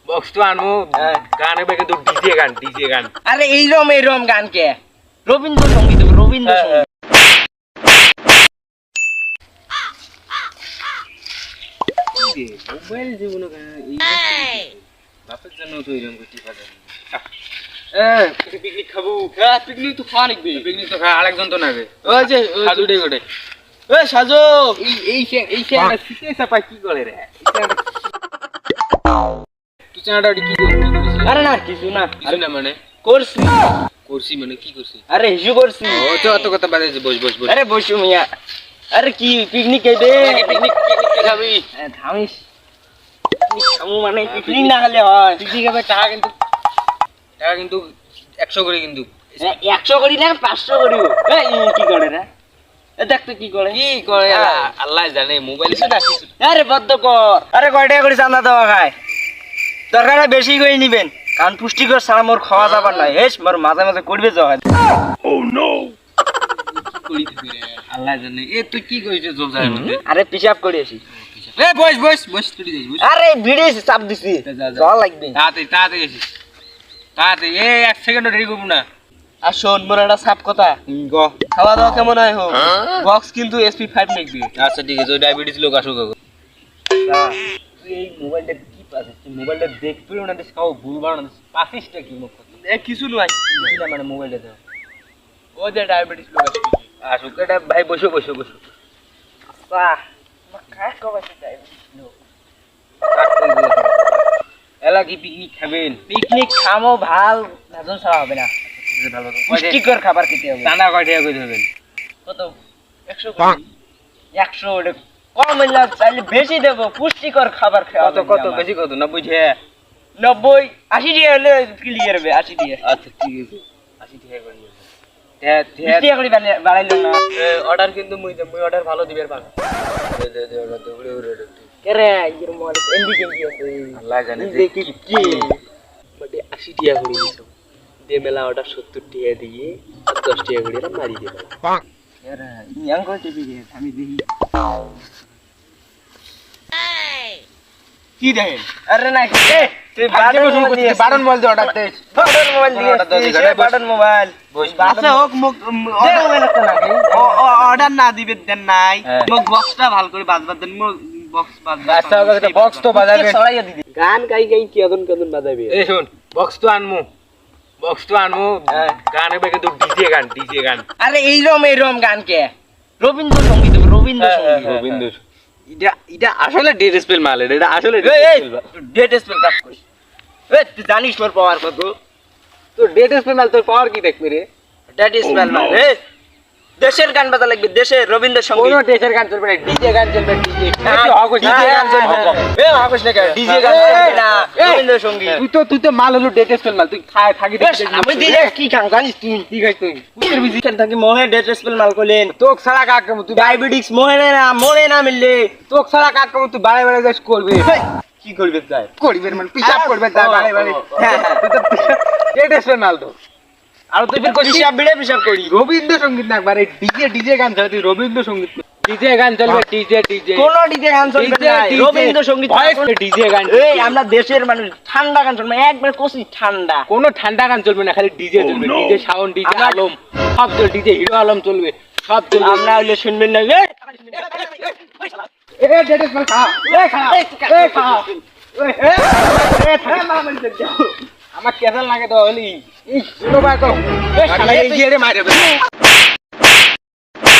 box তো আনবো গান হবে কিন্তু ডিজে গান আরে এইরকম গান কে রবীন্দ্রসঙ্গীত রবীন্দ্রসঙ্গীত মোবাইল জীবন বাপের জন্য তো এরকম করতে পারে পিকনিক খাবো পিকনিক তো খাওয়া নিবি পিকনিক তো খা আরেকজন তো নাবে ওই যে সাজু ডে গোটে ওই সাজু এই শিখে চাপা কি করে রে তুই চানাটা কি করছিস আরে না কিছু না কিছু না মানে করছি মানে কি করছি আরে হিসু করছি ও তো অত কথা বাদে বস আরে বসু মিয়া আরে কি পিকনিক খাইবে পিকনিক খাবি থামিস আমু মানে পিকনিক না খেলে হয় পিকনিক খাবে টাকা কিন্তু 100 করে কিন্তু 100 করি না 500 করিও এই কি করে রে দেখ তো কি করে আল্লাহ জানে মোবাইল আছে না কিছু আরে বদ্ধ কর আরে কয় টাকা করে চাঁদা দেওয়া খায় দরকার বেশি করে নিবেন কারণ পুষ্টিকর ছাড়া মোর খাওয়া যাবার নাই হেস মোর মাঝে মাঝে করবে যাওয়া ও নো করি দিবি আল্লাহ জানে এ তুই কি কইছিস জবজার মধ্যে আরে পিশাব করে আসি এ বস তুই যাই বস আরে ভিড়ে চাপ দিছি জল লাগবে তাড়াতাড়ি এসিস তাড়াতাড়ি এ 1 সেকেন্ড দেরি করব না আর শোন মোর একটা সাপ কথা গ খাওয়া দাওয়া কেমন হয় হোক বক্স কিন্তু SP5 লিখবি আচ্ছা ঠিক আছে ওই ডায়াবেটিস লোক আসুক তুই এই মোবাইলটা কি পাচ্ছিস তুই মোবাইলটা দেখবি না দেখ খাও ভুল বানানো পাচ্ছিসটা কি মুখ এ কিছু নয় না মানে মোবাইলটা দাও ও যে ডায়াবেটিস লোক আসুক এটা ভাই বসো বাহ খাস কবে ডায়াবেটিস লোক এলা কি পিকনিক খাবেন পিকনিক খামো ভাল নাজন ছাড়া হবে না পুষ্টিকর খাবার খেতে হবে চাঁদা কয় টাকা করে দেবেন কত 100 100 কম মিললে চাইলে বেশি দেবো পুষ্টিকর খাবার খাওয়া কত বেশি কত 90 টাকা 90 80 টাকা হলে ক্লিয়ার হবে 80 টাকা আচ্ছা ঠিক আছে 80 টাকা করে নিয়ে 20 টাকা করে বাড়াইলো না অর্ডার কিন্তু মুই অর্ডার ভালো দিবের পাক দে অর্ডার দে কেরে এর মোর এমবি কেমবি আছে আল্লাহ জানে দেখি কি বটে 80 টাকা করে নিছো দে মেলা অর্ডার 70 টাকা দিয়ে 10 টাকা করে মারি দে পাক এর ইয়াং করে টিভি আমি দেখি কি দেখেন আরে না এ তুই বাটন মোবাইল দিয়ে অর্ডার দে বাটন মোবাইল বাসা হোক মুখ মোবাইল একটা না অর্ডার না দিবে দেন নাই মুখ বক্সটা ভালো করে বাজবার দেন মুখ বক্স বাজবা আচ্ছা বক্স তো বাজাবে সরাইয়া দিদি গান গাই কেমন বাজাবে এই শুন বক্স তো আনমু গান হবে কিন্তু ডিজে গান আরে এইরকম গান কে রবীন্দ্রসঙ্গীত রবীন্দ্রসঙ্গীত এটা আসলে ডেট স্পেল মাল এটা আসলে ডেট স্পেল কাজ করিস তুই জানিস তোর পাওয়ার কত তো ডেট স্পেল মাল তোর পাওয়ার কি দেখবি রে ডেট স্পেল মাল দেশের গান বাজা লাগবে দেশের রবীন্দ্রসঙ্গীত কোন দেশের গান চলবে না ডিজে গান চলবে ডিজে গান চলবে ডিজে গান না রবীন্দ্রসঙ্গীত তুই তো মাল হলো ডেট স্পেল মাল তুই থাকি আমি দিলে কি গান জানিস তুই কি খাইছ তুই পুরো বিজিশন থাকি মোহে ডেট স্পেল মাল কইলেন তোক ছাড়া কাক তুই ডায়াবেটিস মোহে না মিললে তোক ছাড়া কাক তুই বাড়ি যাস করবি কি করবে তাই করবে মানে পিশাব করবে তাই বাড়ি হ্যাঁ তুই তো ডেট স্পেল মাল তো আর তুই ফির কইছিস পিশাব করি রবীন্দ্রসঙ্গীত না একবারে ডিজে গান চলে তুই রবীন্দ্রসঙ্গীত ডিজে গান চলবে ডিজে কোন ডিজে গান চলবে না রবীন্দ্রসঙ্গীত ডিজে গান এই আমরা দেশের মানুষ ঠান্ডা গান চলবে একবার কোসি ঠান্ডা কোন ঠান্ডা গান চলবে না খালি ডিজে চলবে ডিজে সাউন্ড ডিজে আলম সব চলবে ডিজে হিরো আলম চলবে সব চলবে আমরা হইলে শুনবেন না এ ডেট স্পেল খা আমার কেসাল লাগে তো হলি এই ছোট ভাই কো এই শালা এই গিয়ে রে মারবে